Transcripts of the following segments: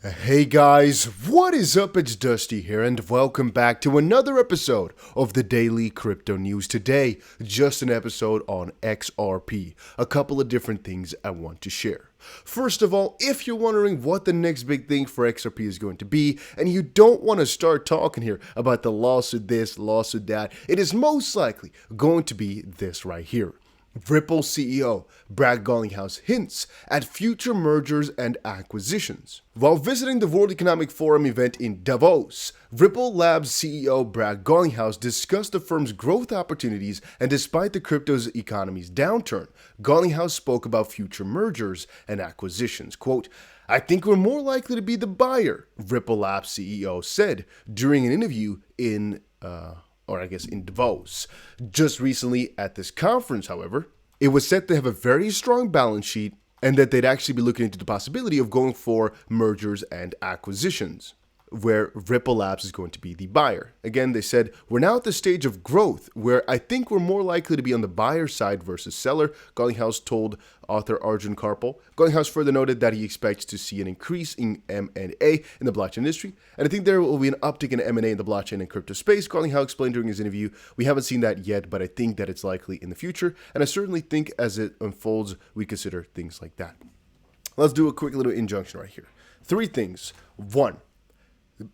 Hey guys, what is up? It's Dusty here, and welcome back to another episode of the Daily Crypto News. Today, just an episode on XRP. A couple of different things I want to share. First of all, if you're wondering what the next big thing for XRP is going to be, and you don't want to start talking here about the lawsuit this, lawsuit that, it is most likely going to be this right here. Ripple CEO Brad Garlinghouse hints at future mergers and acquisitions. While visiting the World Economic Forum event in Davos, Ripple Labs CEO Brad Garlinghouse discussed the firm's growth opportunities, and despite the crypto's economy's downturn, Garlinghouse spoke about future mergers and acquisitions. Quote, "I think we're more likely to be the buyer," Ripple Labs CEO said during an interview in Davos. Just recently at this conference, however, it was said they have a very strong balance sheet and that they'd actually be looking into the possibility of going for mergers and acquisitions, where Ripple Labs is going to be the buyer. Again, they said, "We're now at the stage of growth where I think we're more likely to be on the buyer side versus seller," Garlinghouse told author Arjun Karpal. Garlinghouse further noted that he expects to see an increase in M&A in the blockchain industry, and I think there will be an uptick in M&A in the blockchain and crypto space. Garlinghouse explained during his interview, "We haven't seen that yet, but I think that it's likely in the future, and I certainly think as it unfolds, we consider things like that." Let's do a quick little injunction right here. 3 things. 1.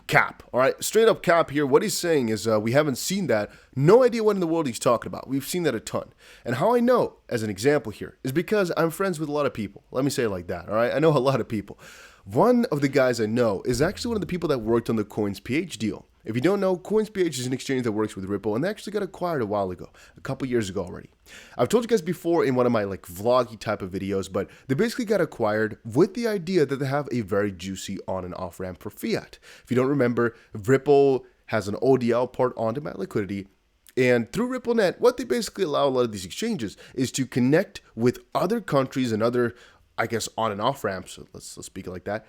Cap. All right, straight up cap here. What he's saying is we haven't seen that. No idea what in the world he's talking about. We've seen that a ton. And how I know, as an example here, is because I'm friends with a lot of people. Let me say it like that. All right, I know a lot of people. One of the guys I know is actually one of the people that worked on the CoinsPH deal. If you don't know, CoinsPH is an exchange that works with Ripple, and they actually got acquired a while ago, a couple years ago already. I've told you guys before in one of my vloggy type of videos, but they basically got acquired with the idea that they have a very juicy on and off ramp for fiat. If you don't remember, Ripple has an ODL port on-demand liquidity. And through RippleNet, what they basically allow a lot of these exchanges is to connect with other countries and other, on and off ramps. So let's speak it like that.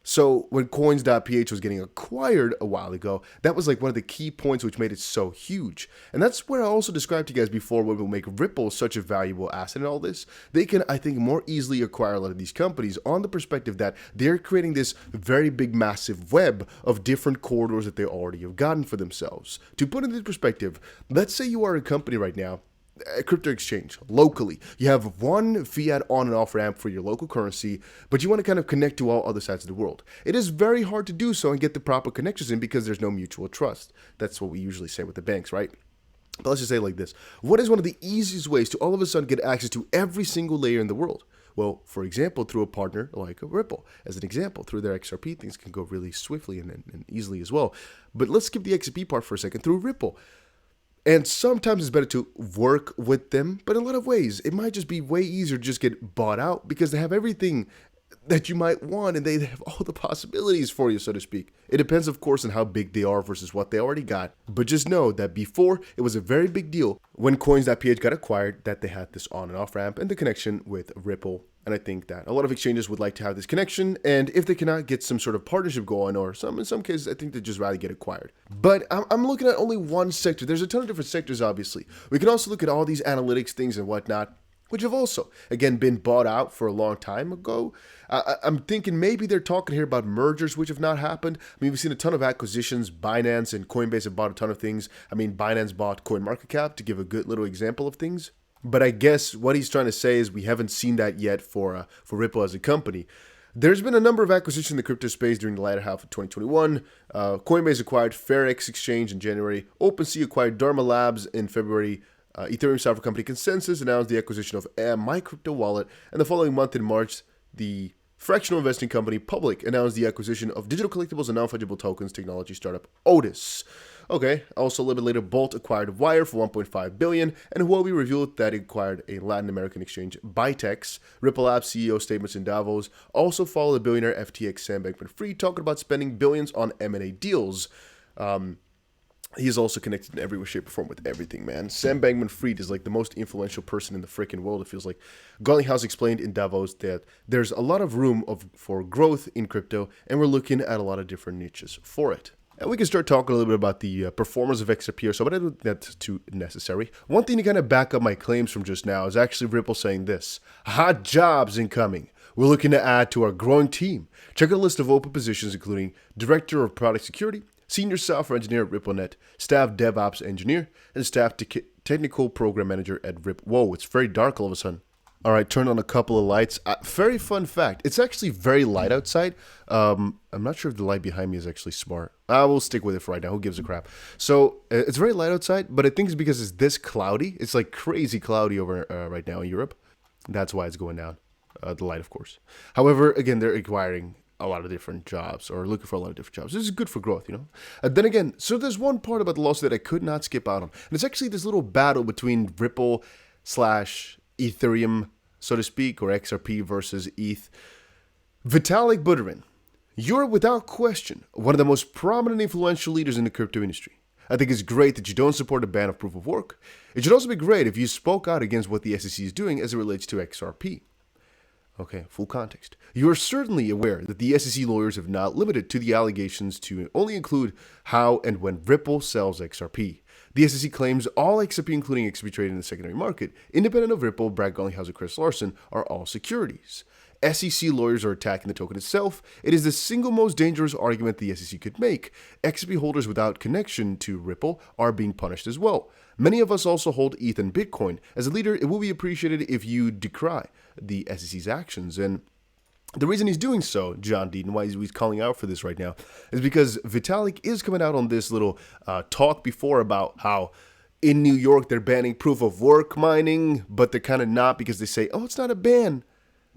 So when coins.ph was getting acquired a while ago, that was one of the key points which made it so huge. And that's where I also described to you guys before what will make Ripple such a valuable asset in all this. They can, I think, more easily acquire a lot of these companies on the perspective that they're creating this very big, massive web of different corridors that they already have gotten for themselves. To put it into perspective, let's say you are a company right now, a crypto exchange locally. You have one fiat on and off ramp for your local currency, but you want to kind of connect to all other sides of the world. It is very hard to do so and get the proper connections in because there's no mutual trust. That's what we usually say with the banks, right? But let's just say it like this. What is one of the easiest ways to all of a sudden get access to every single layer in the world? Well, for example, through a partner like Ripple. As an example, through their XRP, things can go really swiftly and easily as well. But let's skip the XRP part for a second. Through Ripple. And sometimes it's better to work with them, but in a lot of ways, it might just be way easier to just get bought out because they have everything that you might want and they have all the possibilities for you, so to speak. It depends, of course, on how big they are versus what they already got. But just know that before, it was a very big deal when coins.ph got acquired that they had this on and off ramp and the connection with Ripple. And I think that a lot of exchanges would like to have this connection, and if they cannot get some sort of partnership going, or in some cases, I think they'd just rather get acquired. But I'm looking at only one sector. There's a ton of different sectors, obviously. We can also look at all these analytics things and whatnot, which have also, again, been bought out for a long time ago. I'm thinking maybe they're talking here about mergers, which have not happened. I mean, we've seen a ton of acquisitions. Binance and Coinbase have bought a ton of things. I mean, Binance bought CoinMarketCap to give a good little example of things. But I guess what he's trying to say is we haven't seen that yet for Ripple as a company. There's been a number of acquisitions in the crypto space during the latter half of 2021. Coinbase acquired FairX Exchange in January. OpenSea acquired Dharma Labs in February. Ethereum software company Consensus announced the acquisition of My Crypto Wallet. And the following month in March, the fractional investing company Public announced the acquisition of digital collectibles and non-fungible tokens technology startup Otis. Okay, also a little bit later, Bolt acquired Wire for $1.5 billion, and Huobi revealed that it acquired a Latin American exchange, Bytex. Ripple Labs CEO statements in Davos also follow the billionaire FTX Sam Bankman-Fried talking about spending billions on M&A deals. He is also connected in every way, shape, or form with everything, man. Sam Bankman-Fried is the most influential person in the freaking world, it feels like. Garlinghouse explained in Davos that there's a lot of room for growth in crypto, and we're looking at a lot of different niches for it. And we can start talking a little bit about the performance of XRP or so, but I don't think that's too necessary. One thing to kind of back up my claims from just now is actually Ripple saying this: hot jobs incoming. we're looking to add to our growing team. Check out a list of open positions including Director of Product Security, Senior Software Engineer at RippleNet, Staff DevOps Engineer, and Staff Technical Program Manager at Rip. Whoa, it's very dark all of a sudden. All right, turn on a couple of lights. Very fun fact. It's actually very light outside. I'm not sure if the light behind me is actually smart. I will stick with it for right now. Who gives a crap? So it's very light outside, but I think it's because it's this cloudy. It's like crazy cloudy over right now in Europe. That's why it's going down. The light, of course. However, again, they're acquiring a lot of different jobs or looking for a lot of different jobs. This is good for growth, you know. Then again, so there's one part about the lawsuit that I could not skip out on. And it's actually this little battle between Ripple / Ethereum, so to speak, or XRP versus ETH. Vitalik Buterin, you're without question one of the most prominent influential leaders in the crypto industry. I think it's great that you don't support a ban of proof of work. It should also be great if you spoke out against what the SEC is doing as it relates to XRP. Okay, full context. You are certainly aware that the SEC lawyers have not limited to the allegations to only include how and when Ripple sells XRP. The SEC claims all XRP, including XRP traded in the secondary market, independent of Ripple, Brad Garlinghouse, and Chris Larson, are all securities. SEC lawyers are attacking the token itself. It is the single most dangerous argument the SEC could make. XRP holders without connection to Ripple are being punished as well. Many of us also hold ETH and Bitcoin. As a leader, it will be appreciated if you decry the SEC's actions. And the reason he's doing so, John Deaton, why he's calling out for this right now, is because Vitalik is coming out on this little talk before about how in New York they're banning proof of work mining, but they're kind of not because they say, oh, it's not a ban.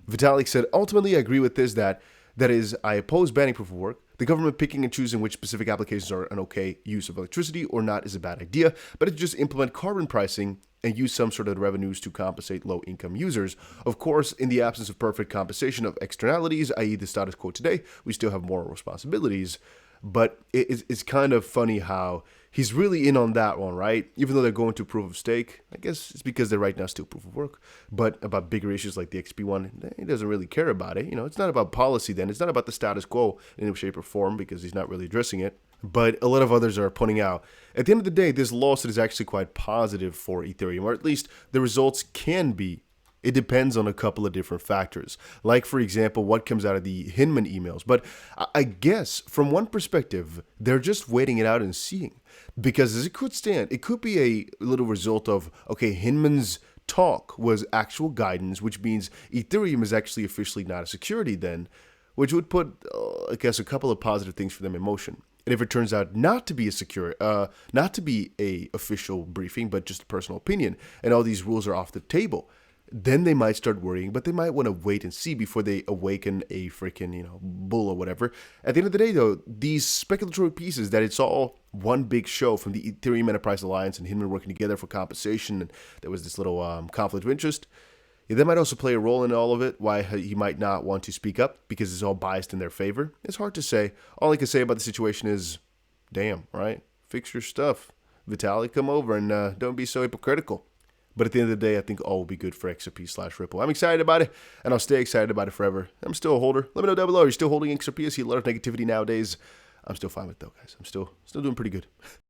Vitalik said, ultimately, I agree with this, that is, I oppose banning proof of work. The government picking and choosing which specific applications are an okay use of electricity or not is a bad idea, but to just implement carbon pricing and use some sort of revenues to compensate low-income users. Of course, in the absence of perfect compensation of externalities, i.e. the status quo today, we still have moral responsibilities. But it's kind of funny how he's really in on that one, right? Even though they're going to proof of stake, I guess it's because they're right now still proof of work. But about bigger issues like the XP one, he doesn't really care about it. You know, it's not about policy then. It's not about the status quo in any shape or form because he's not really addressing it. But a lot of others are pointing out, at the end of the day, this lawsuit is actually quite positive for Ethereum, or at least the results can be. It depends on a couple of different factors, like, for example, what comes out of the Hinman emails. But I guess from one perspective, they're just waiting it out and seeing, because as it could stand, it could be a little result of, okay, Hinman's talk was actual guidance, which means Ethereum is actually officially not a security then, which would put, I guess, a couple of positive things for them in motion. And if it turns out not to be not to be a official briefing, but just a personal opinion, and all these rules are off the table, then they might start worrying, but they might want to wait and see before they awaken a freaking, bull or whatever. At the end of the day, though, these speculatory pieces that it's all one big show from the Ethereum Enterprise Alliance and Hinman working together for compensation, and there was this little conflict of interest, that might also play a role in all of it, why he might not want to speak up because it's all biased in their favor. It's hard to say. All I can say about the situation is, damn, right? Fix your stuff. Vitalik, come over and don't be so hypocritical. But at the end of the day, I think all will be good for XRP / Ripple. I'm excited about it, and I'll stay excited about it forever. I'm still a holder. Let me know down below. Are you still holding XRP? I see a lot of negativity nowadays. I'm still fine with it, though, guys. I'm still doing pretty good.